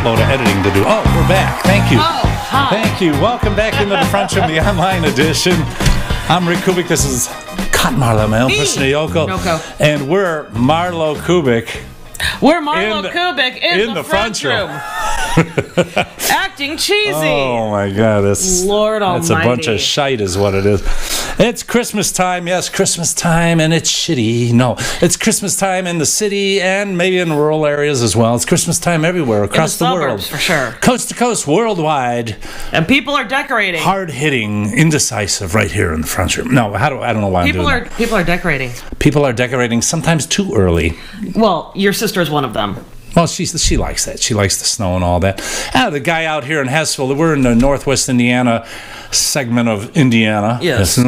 shitload of editing to do. Oh, we're back. Thank you. Oh, hi. Thank you. Welcome back into the FrunchRoom, the online edition. I'm Rick Kubic. This is Marlo, my own personal Yoko. And we're MarlowKubic. We're MarlowKubic in the FrunchRoom. Acting cheesy. Oh my God, Lord Almighty. That's a bunch of shite is what it is. It's Christmas time, yes, Christmas time, and it's shitty. No, it's Christmas time in the city and maybe in rural areas as well. It's Christmas time everywhere across the world. For sure. Coast to coast, worldwide. And people are decorating. Hard-hitting, indecisive right here in the FrunchRoom. No, I don't know why I'm doing that. People are decorating. People are decorating sometimes too early. Well, your sister is one of them. Well, she likes that. She likes the snow and all that. The guy out here in Hessville, we're in the northwest Indiana segment of Indiana. Yes.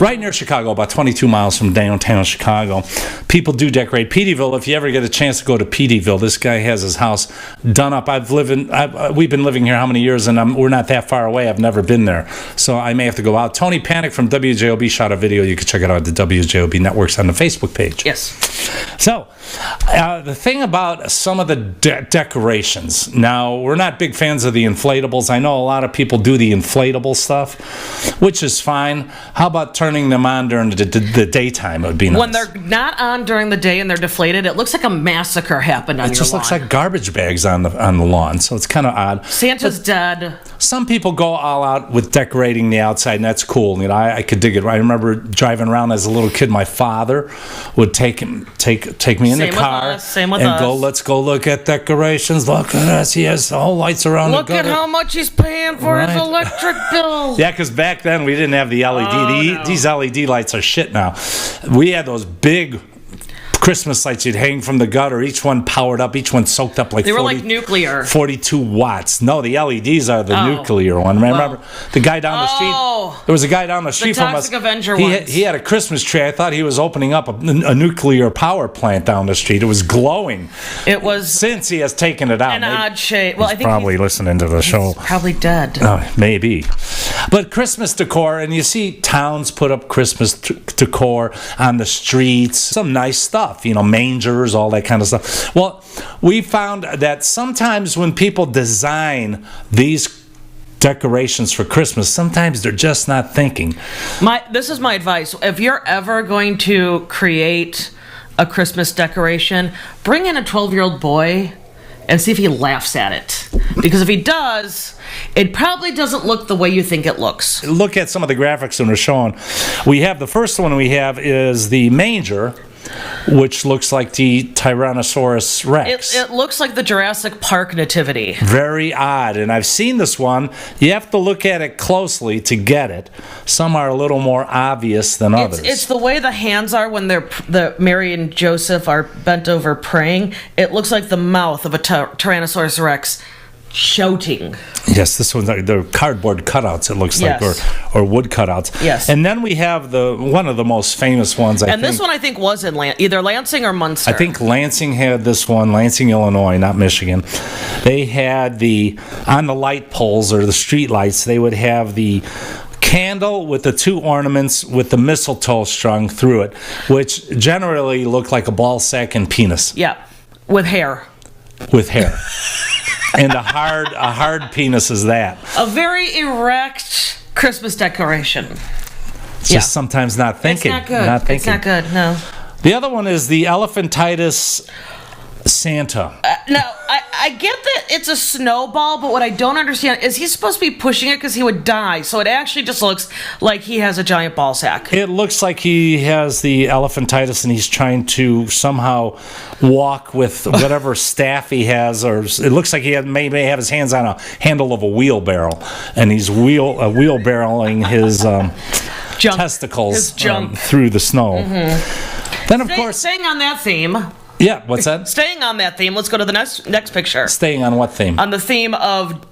Right near Chicago, about 22 miles from downtown Chicago. People do decorate. Peteyville, if you ever get a chance to go to Peteyville, this guy has his house done up. We've been living here how many years, and we're not that far away. I've never been there. So I may have to go out. Tony Panic from WJOB shot a video. You can check it out at the WJOB Networks on the Facebook page. Yes. So, the thing about some of the decorations. Now, we're not big fans of the inflatables. I know a lot of people do the inflatable stuff, which is fine. How about turning them on during the daytime? It would be nice. When they're not on during the day and they're deflated, it looks like a massacre happened on your lawn. It just looks like garbage bags on the lawn, so it's kind of odd. Santa's dead. Some people go all out with decorating the outside, and that's cool. You know, I could dig it. I remember driving around as a little kid. My father would take me in the car and go, let's go look at decorations. Look at us. He has the whole lights around the gutter. Look at how much he's paying for his electric bill. Yeah, because back then we didn't have the LED. These LED lights are shit now. We had those big Christmas lights you'd hang from the gutter, each one powered up, each one soaked up like they were like nuclear. 42 watts. No, the LEDs are the nuclear one. Remember the guy down the street? There was a guy down the street from us. The Toxic Avenger he had a Christmas tree. I thought he was opening up a nuclear power plant down the street. It was glowing. It was. Since he has taken it out. An odd shape. Well, I think probably listening to the show. Probably dead. Maybe. But Christmas decor, and you see towns put up Christmas decor on the streets. Some nice stuff. You know, mangers, all that kind of stuff. Well, we found that sometimes when people design these decorations for Christmas, sometimes they're just not thinking. This is my advice. If you're ever going to create a Christmas decoration, bring in a 12-year-old boy and see if he laughs at it. Because if he does, it probably doesn't look the way you think it looks. Look at some of the graphics that are shown. The first one we have is the manger, which looks like the Tyrannosaurus Rex. It looks like the Jurassic Park nativity. Very odd, and I've seen this one. You have to look at it closely to get it. Some are a little more obvious than others. It's the way the hands are when Mary and Joseph are bent over praying. It looks like the mouth of a Tyrannosaurus Rex shouting. Yes, this one's they're cardboard cutouts, it looks like, or wood cutouts. Yes. And then we have one of the most famous ones, I think. And this one, I think, was in either Lansing or Munster. I think Lansing had this one, Lansing, Illinois, not Michigan. They had on the light poles or the street lights, they would have the candle with the two ornaments with the mistletoe strung through it, which generally look like a ball sack and penis. Yeah, with hair. With hair. And a hard penis is that. A very erect Christmas decoration. Just sometimes not thinking. It's not good. It's not good, no. The other one is the elephantitis Santa. No, I get that it's a snowball, but what I don't understand is he's supposed to be pushing it because he would die. So it actually just looks like he has a giant ball sack. It looks like he has the elephantitis and he's trying to somehow walk with whatever staff he has, or it looks like he may have his hands on a handle of a wheelbarrow, and he's wheelbarrowing his testicles through the snow. Mm-hmm. Then, of course, staying on that theme. Yeah, what's that? Staying on that theme, let's go to the next picture. Staying on what theme? On the theme of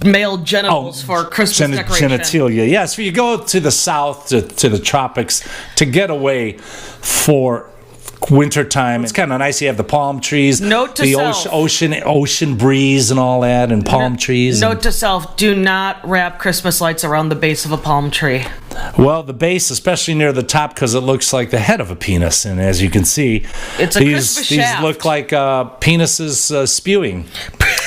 male genitals for Christmas decoration. Genitalia. Yes, you go to the south, to the tropics, to get away for wintertime. It's kind of nice. You have the palm trees, the ocean breeze and all that, and palm trees. Note to self, do not wrap Christmas lights around the base of a palm tree. Well, the base, especially near the top, because it looks like the head of a penis, and as you can see, it's these look like penises spewing.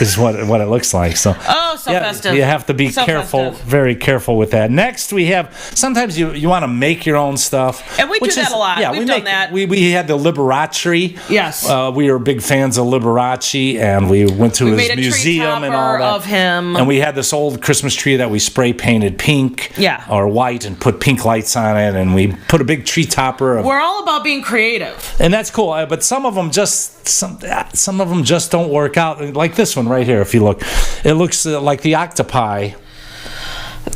is what it looks like. So festive. You have to be So careful, festive. very careful with that. Next, we have sometimes you want to make your own stuff, And we do that a lot. Yeah, We've done that. We had the Liberace. Yes. We were big fans of Liberace, and we went to his museum and all that. Of him. And we had this old Christmas tree that we spray painted pink or white and put pink lights on it, and we put a big tree topper. We're all about being creative. And that's cool, but some of them just don't work out. Like this one right here, if you look, it looks like the octopi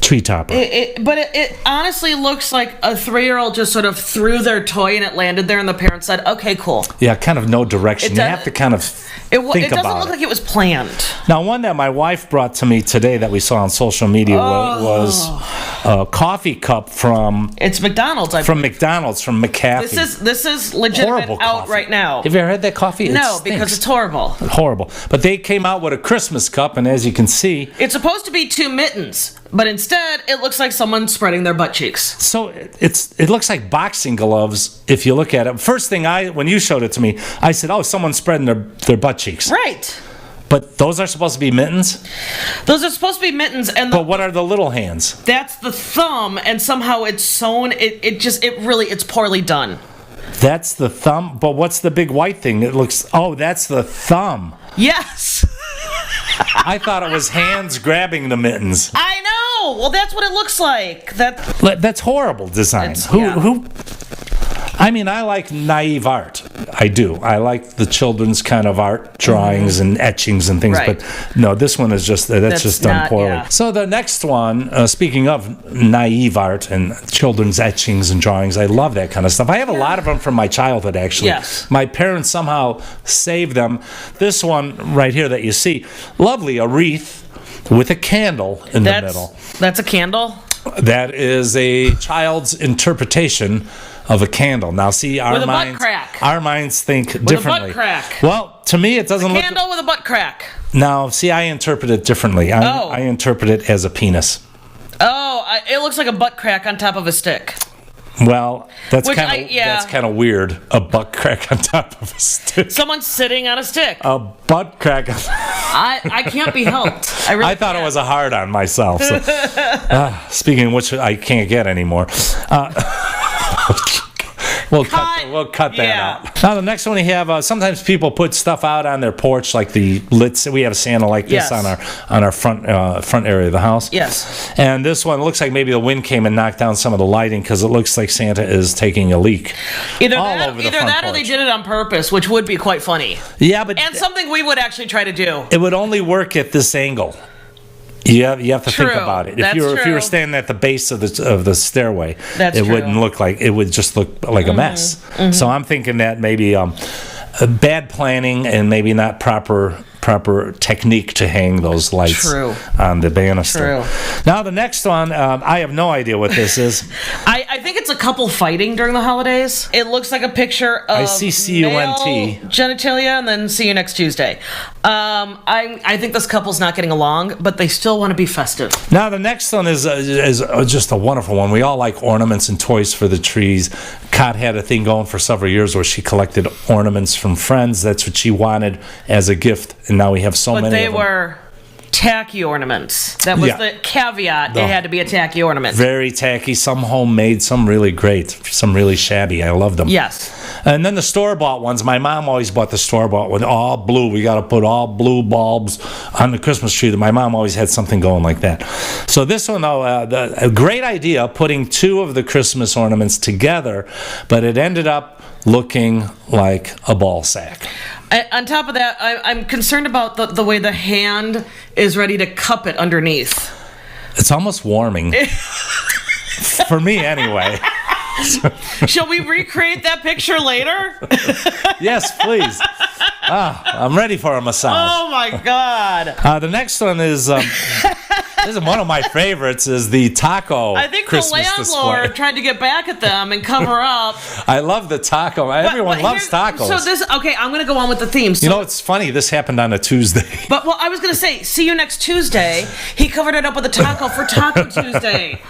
tree topper. But it honestly looks like a 3-year-old just sort of threw their toy and it landed there, and the parents said, "Okay, cool." Yeah, kind of no direction. You have to kind of it think doesn't about look like it was planned. Now, one that my wife brought to me today that we saw on social media was a coffee cup from... It's McDonald's, I From believe. McDonald's, from McAfee. This is legitimate Horrible out coffee. right now. Have you ever had that coffee? No, because it's horrible. Horrible. But they came out with a Christmas cup, and as you can see... It's supposed to be 2 mittens, but instead it looks like someone spreading their butt cheeks. So it looks like boxing gloves if you look at it. First thing when you showed it to me, I said, "Oh, someone's spreading their butt cheeks." Right. But those are supposed to be mittens? Those are supposed to be mittens, and But what are the little hands? that's the thumb, and somehow it's sewn. It's poorly done. That's the thumb? But what's the big white thing? That's the thumb. Yes. I thought it was hands grabbing the mittens. I know. Well, that's what it looks like. That's horrible design. Who? I mean, I like naive art. I do. I like the children's kind of art, drawings and etchings and things. Right. But no, this one is that's just done not, poorly. yeah. So the next one, speaking of naive art and children's etchings and drawings, I love that kind of stuff. I have a lot of them from my childhood, actually. Yes. My parents somehow saved them. This one right here that you see, lovely, a wreath with a candle in the middle. That's a candle? That is a child's interpretation of a candle. Now, see, our minds think differently. With a butt crack. Well, to me, it doesn't look... Candle with a butt crack. Now, see, I interpret it differently. I interpret it as a penis. Oh, it looks like a butt crack on top of a stick. Well, that's kind of weird. A butt crack on top of a stick. Someone's sitting on a stick. A butt crack. I can't be helped. I thought it was a hard on myself. So. Speaking of which, I can't get anymore. We'll cut that out. Now the next one we have. Sometimes people put stuff out on their porch, like the lit. We have Santa like this on our front area of the house. Yes. And this one looks like maybe the wind came and knocked down some of the lighting because it looks like Santa is taking a leak. Either that or they did it on purpose, which would be quite funny. Yeah, but something we would actually try to do. It would only work at this angle. You have to think about it. If you were standing at the base of the stairway, wouldn't look like it would just look like a mess. Mm-hmm. So I'm thinking that maybe bad planning and maybe not proper technique to hang those lights on the banister. True. Now the next one, I have no idea what this is. I think it's a couple fighting during the holidays. It looks like a picture of I see CUNT genitalia and then see you next Tuesday. I think this couple's not getting along, but they still want to be festive. Now the next one is just a wonderful one. We all like ornaments and toys for the trees. Kat had a thing going for several years where she collected ornaments from friends. That's what she wanted as a gift, and now we have so many of them. But they were tacky ornaments. That was the caveat. It had to be a tacky ornament. Very tacky, some homemade, some really great, some really shabby. I love them. Yes. And then the store-bought ones. My mom always bought the store-bought one, all blue. We got to put all blue bulbs on the Christmas tree. My mom always had something going like that. So this one, though, a great idea, putting 2 of the Christmas ornaments together, but it ended up looking like a ball sack. On top of that, I'm concerned about the way the hand is ready to cup it underneath. It's almost warming. For me, anyway. Shall we recreate that picture later? Yes, please. I'm ready for a massage. Oh, my God. The next one is... This is one of my favorites. Is the taco I think Christmas the landlord display. tried to get back at them and cover up. I love the taco. Everyone loves tacos. So I'm going to go on with the theme. So, you know, it's funny. This happened on a Tuesday. But I was going to say, see you next Tuesday. He covered it up with a taco for Taco Tuesday.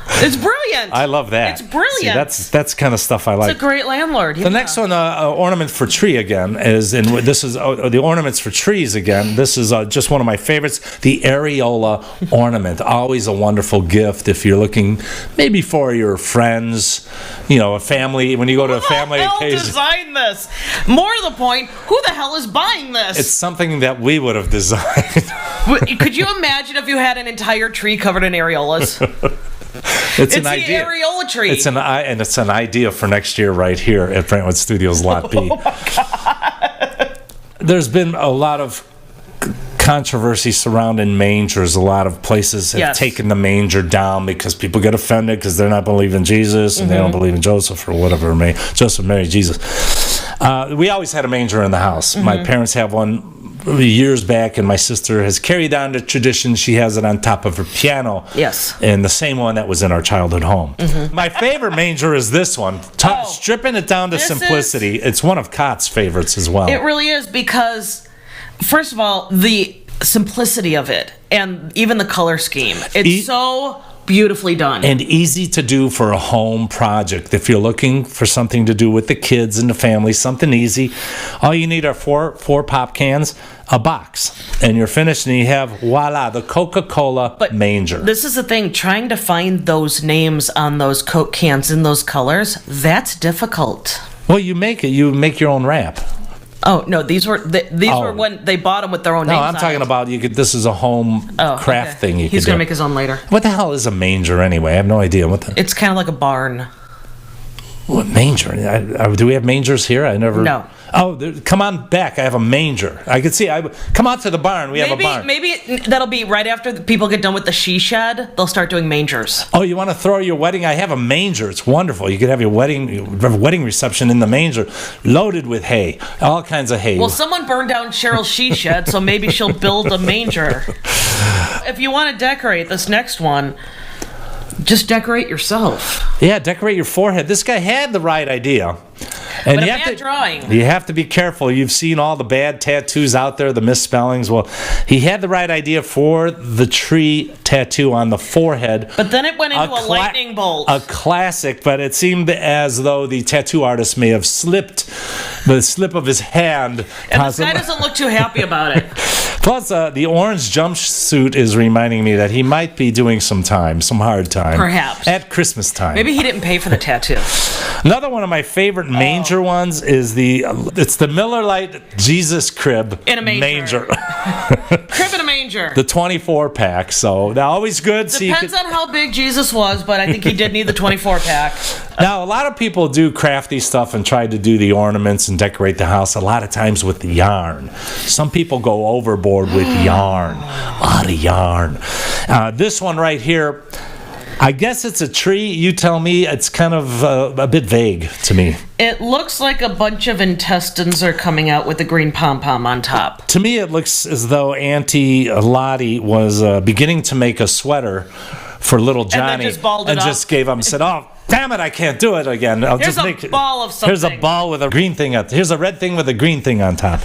It's brilliant. I love that. It's brilliant. See, that's kind of stuff I like. It's a great landlord. The next one, ornament for tree again, is, and this is the ornaments for trees again. This is just one of my favorites, the areola ornament. Always a wonderful gift if you're looking maybe for your friends, a family. When you go to a family occasion. Who the hell designed this? More to the point, who the hell is buying this? It's something that we would have designed. Could you imagine if you had an entire tree covered in areolas? It's an the idea. Areola tree. It's an idea for next year right here at Brentwood Studios Lot B. Oh my God. There's been a lot of controversy surrounding mangers. A lot of places have taken the manger down because people get offended because they're not believing Jesus and they don't believe in Joseph or whatever. Joseph, Mary, Jesus. We always had a manger in the house. My parents have one years back, and my sister has carried on the tradition. She has it on top of her piano. Yes. And the same one that was in our childhood home. My favorite manger is this one. Stripping it down to simplicity. It's one of Cott's favorites as well. It really is because, first of all, the simplicity of it and even the color scheme. It's so beautifully done. And easy to do for a home project. If you're looking for something to do with the kids and the family, something easy, all you need are four pop cans, a box, and you're finished, and you have, voila, the Coca-Cola manger. This is the thing, trying to find those names on those Coke cans in those colors, that's difficult. Well, you make your own wrap. Oh no! These were when they bought them with their own names. No, I'm talking about this is a home craft thing. He's gonna make his own later. What the hell is a manger anyway? I have no idea. It's kind of like a barn. What manger? Do we have mangers here? I never. No. Oh, come on back. I have a manger. I can see. Come out to the barn. We have a barn. Maybe that'll be right after the people get done with the she shed. They'll start doing mangers. Oh, you want to throw your wedding? I have a manger. It's wonderful. You could have your wedding reception in the manger, loaded with hay, all kinds of hay. Well, someone burned down Cheryl's she shed, so maybe she'll build a manger. If you want to decorate this next one, just decorate yourself. Yeah, decorate your forehead. This guy had the right idea. And but a bad drawing. You have to be careful. You've seen all the bad tattoos out there, the misspellings. Well, he had the right idea for the tree tattoo on the forehead. But then it went into a lightning bolt. A classic, but it seemed as though the tattoo artist may have slipped the slip of his hand. And this guy doesn't look too happy about it. Plus, the orange jumpsuit is reminding me that he might be doing some hard time. Perhaps. At Christmas time. Maybe he didn't pay for the tattoo. Another one of my favorite manger ones is it's the Miller Lite Jesus crib in a manger. Crib in a manger. The 24 pack. So now always good. Depends on how big Jesus was, but I think he did need the 24 pack. Now a lot of people do crafty stuff and try to do the ornaments and decorate the house a lot of times with the yarn. Some people go overboard with yarn. A lot of yarn. This one right here, I guess it's a tree. You tell me. It's kind of a bit vague to me. It looks like a bunch of intestines are coming out with a green pom-pom on top. To me, it looks as though Auntie Lottie was beginning to make a sweater for little Johnny and just gave up and said, "Oh, damn it, I can't do it again. Here's a ball of something. Here's a ball with a green thing on. Here's a red thing with a green thing on top."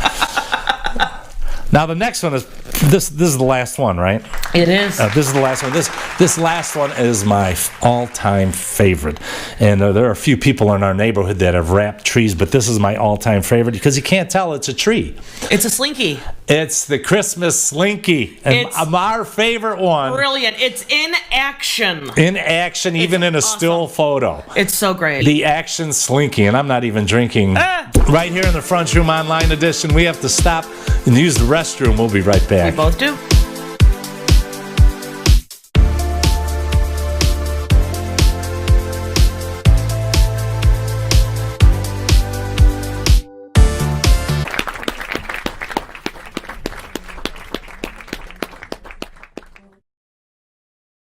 Now the next one is this is the last one, right? It is. This is the last one. This last one is my all-time favorite. And there are a few people in our neighborhood that have wrapped trees, but this is my all-time favorite because you can't tell it's a tree. It's a slinky. It's the Christmas slinky. And it's our favorite one. Brilliant. It's in action. In action, even in a still photo. It's so great. The action slinky. And I'm not even drinking. Right here in the Front Room Online Edition, we have to stop and use the restroom. We'll be right back. We both do.